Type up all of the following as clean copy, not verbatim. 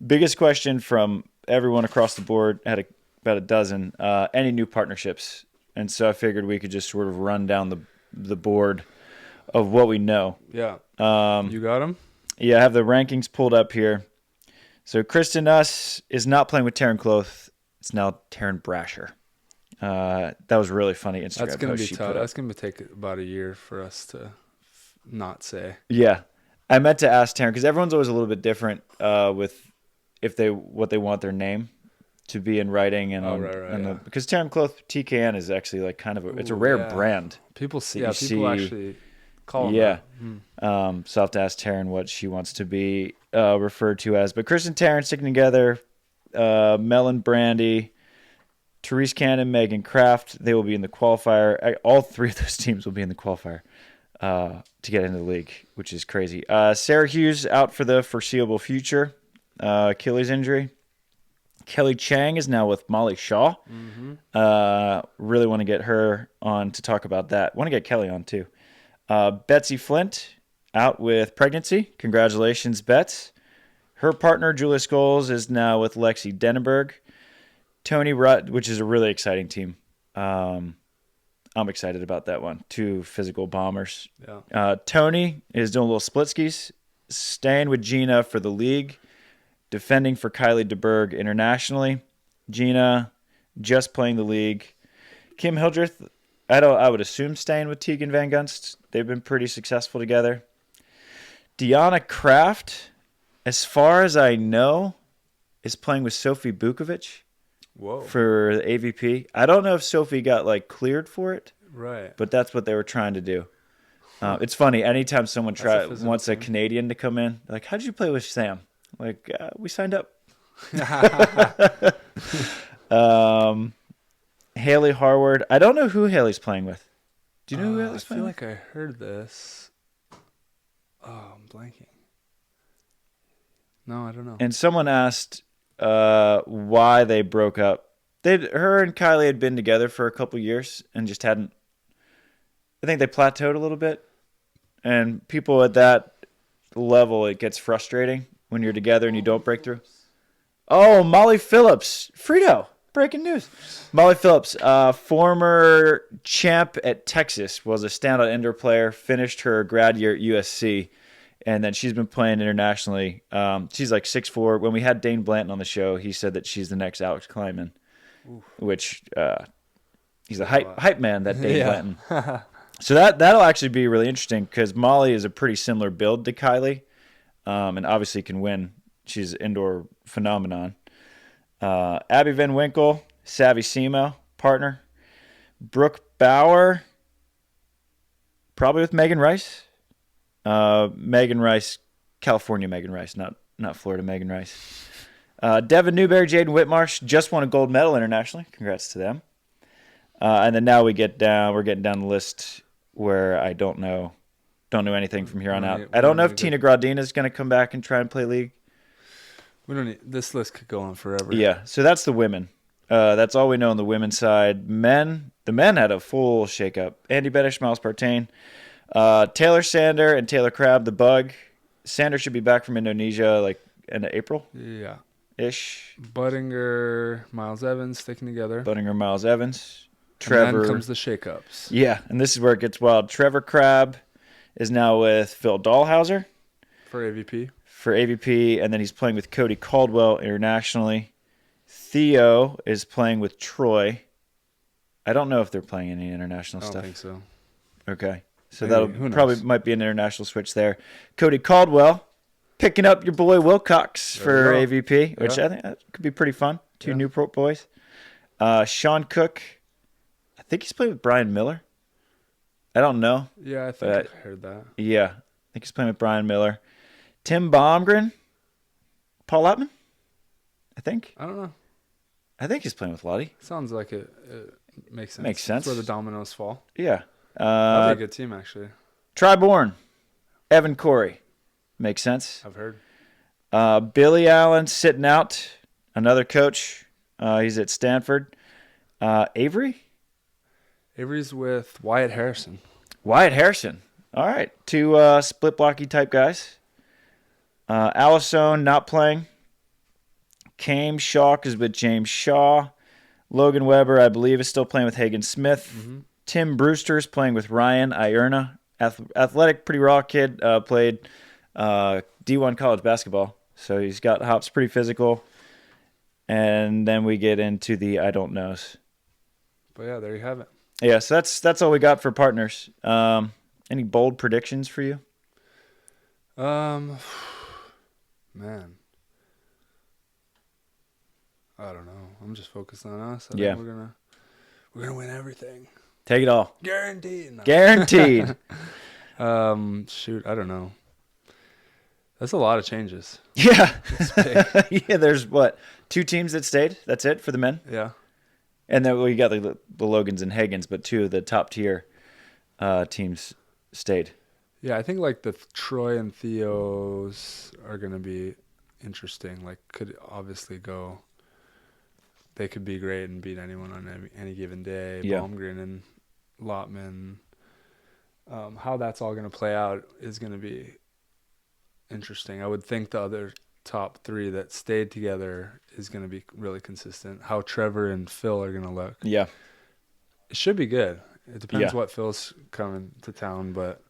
Biggest question from everyone across the board, had about a dozen. Any new partnerships? And so I figured we could just sort of run down the board of what we know. Yeah. You got him? Yeah, I have the rankings pulled up here. So Kristen Nuss is not playing with Taryn Cloth. It's now Taryn Brasher. That was a really funny Instagram That's going to post be she put tough. up. That's going to take about a year for us to not say. Yeah. I meant to ask Taryn because everyone's always a little bit different with what they want their name to be in writing and because Taryn Cloth TKN is actually like kind of it's a rare brand. People see people actually call them that. So I'll have to ask Taryn what she wants to be referred to as. But Chris and Taryn sticking together, Mel and Brandy, Therese Cannon, Megan Kraft, they will be in the qualifier. All three of those teams will be in the qualifier to get into the league, which is crazy. Sarah Hughes out for the foreseeable future, Achilles injury. Kelly Cheng is now with Molly Shaw. Mm-hmm. Really want to get her on to talk about that. Want to get Kelly on too. Betsy Flint out with pregnancy. Congratulations, Bets. Her partner, Julia Scholes, is now with Lexi Denenberg. Tony Rutt, which is a really exciting team. I'm excited about that one. Two physical bombers. Yeah. Tony is doing a little split skis, staying with Gina for the league, defending for Kylie DeBerg internationally. Gina just playing the league. Kim Hildreth, I would assume staying with Tegan Van Gunst. They've been pretty successful together. Deanna Kraft, as far as I know, is playing with Sophie Bukovic. Whoa. For the AVP. I don't know if Sophie got cleared for it. Right. But that's what they were trying to do. It's funny. Anytime someone wants a Canadian to come in, they're like, how did you play with Sam? We signed up. Haley Harward. I don't know who Haley's playing with. Do you know who Haley's playing with? I feel like I heard this. Oh, I'm blanking. No, I don't know. And someone asked why they broke up. Her and Kylie had been together for a couple years and just hadn't. I think they plateaued a little bit. And people at that level, it gets frustrating when you're together and you don't break through. Oh, Molly Phillips. Frito. Breaking news. Molly Phillips, former champ at Texas, was a standout indoor player, finished her grad year at USC, and then she's been playing internationally. She's like 6'4". When we had Dane Blanton on the show, he said that she's the next Alex Kleiman, which he's a hype man, that Dane Blanton. So that'll actually be really interesting because Molly is a pretty similar build to Kylie, and obviously can win. She's an indoor phenomenon. Abby Van Winkle, Savvy Semo, partner. Brooke Bauer, probably with Megan Rice. Megan Rice, California Megan Rice, not Florida Megan Rice. Devin Newberry, Jaden Whitmarsh just won a gold medal internationally. Congrats to them. And then now we're getting down the list where I don't know anything from here on out. I don't know if Tina Gradina is going to come back and try and play league. We don't need, this list could go on forever. Yeah, so that's the women. That's all we know on the women's side. The men had a full shakeup. Andy Bettish, Miles Partain, Taylor Sander, and Taylor Crabb, the bug. Sander should be back from Indonesia end of April. Yeah. Ish. Buttinger, Miles Evans sticking together. Buttinger, Miles Evans. Trevor. And then comes the shakeups. Yeah, and this is where it gets wild. Trevor Crabb is now with Phil Dalhausser. For AVP, and then he's playing with Cody Caldwell internationally. Theo is playing with Troy. I don't know if they're playing any international stuff. I don't think so. Okay. So Maybe. that'll probably might be an international switch there. Cody Caldwell picking up your boy Wilcox for AVP, which I think that could be pretty fun. Two new pro boys. Sean Cook, I think he's playing with Brian Miller. I don't know. Yeah, I think I heard that. Yeah, I think he's playing with Brian Miller. Tim Baumgren, Paul Lattman, I think. I don't know. I think he's playing with Lottie. Sounds like it makes sense. Makes sense. That's where the dominoes fall. Yeah. That'd be a good team, actually. Bourne, Evan Cory. Makes sense. I've heard. Billy Allen sitting out. Another coach. He's at Stanford. Avery's with Wyatt Harrison. All right. Two split blocky type guys. Alisson not playing. Came Shock is with James Shaw. Logan Weber, I believe, is still playing with Hagen Smith. Mm-hmm. Tim Brewster is playing with Ryan Ierna. Athletic, pretty raw kid. Played D1 college basketball. So he's got hops, pretty physical. And then we get into the I don't knows. But yeah, there you have it. Yeah, so that's all we got for partners. Any bold predictions for you? Man, I don't know. I'm just focused on us. I think we're gonna win everything. Take it all. Guaranteed. No. Guaranteed. Shoot, I don't know. That's a lot of changes. Yeah. Yeah, there's what? 2 teams that stayed? That's it for the men? Yeah. And then we got the Logans and Hagens, but 2 of the top tier teams stayed. Yeah, I think like the Troy and Theos are going to be interesting. Like, could obviously go. They could be great and beat anyone on any given day. Yeah. Baumgren and Lotman. How that's all going to play out is going to be interesting. I would think the other top 3 that stayed together is going to be really consistent. How Trevor and Phil are going to look. Yeah. It should be good. It depends what Phil's coming to town, but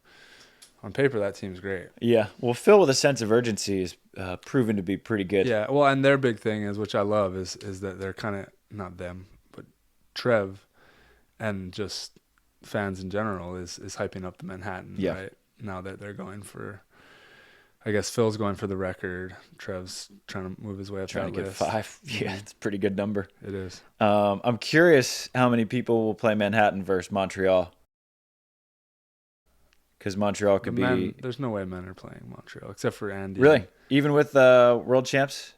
on paper, that team's great. Yeah. Well, Phil with a sense of urgency is proven to be pretty good. Yeah. Well, and their big thing is, which I love, is that they're kind of, not them, but Trev and just fans in general is hyping up the Manhattan, right? Now that they're going for, I guess Phil's going for the record. Trev's trying to move his way up that list. Trying to get 5. Yeah, it's a pretty good number. It is. I'm curious how many people will play Manhattan versus Montreal. Because Montreal could be... There's no way men are playing Montreal, except for Andy. Really? Even with world champs?